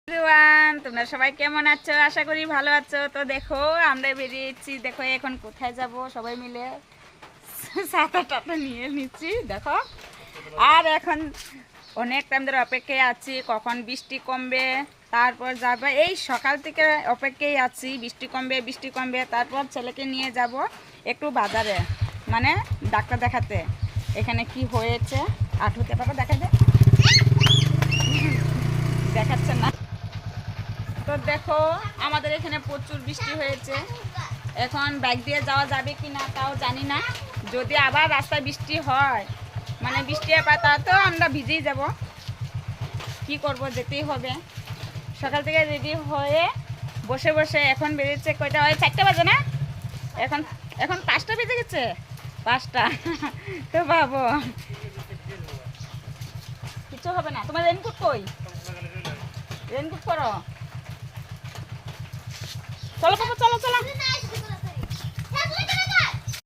Everyone, তোমরা সবাই কেমন আছো? আশা করি ভালো আছো। তো দেখো আমরা বেরিয়েছি। দেখো এখন কোথায় যাব সবাই মিলে ছাতা টাতা নিয়ে নিচ্ছি। দেখো আর এখন অনেক টাইম ধরে অপেক্ষায় আছি কখন বৃষ্টি কমবে, তারপর যাবে। এই সকাল থেকে অপেক্ষায় আছি বৃষ্টি কমবে তারপর ছেলেকে নিয়ে যাব একটু বাজারে, মানে ডাক্তার দেখাতে। এখানে কি হয়েছে আঠুতে পাপা দেখা যায় দেখাচ্ছে না। তো দেখো আমাদের এখানে প্রচুর বৃষ্টি হয়েছে। এখন বাইক দিয়ে যাওয়া যাবে কি না তাও জানি না। যদি আবার রাস্তায় বৃষ্টি হয়, মানে বৃষ্টি পায়, তা তো আমরা ভিজেই যাব। কি করব, যেতেই হবে। সকাল থেকে রেডি হয়ে বসে বসে এখন বেরিয়েছে কয়টা হয়, 4টা বাজে না? এখন এখন 5টা বেজে গেছে, 5টা। তো ভাবো কিছু হবে না। তোমার রেনকোট কই? রেনকোট পরো। চলো বাবা, চলো চলো।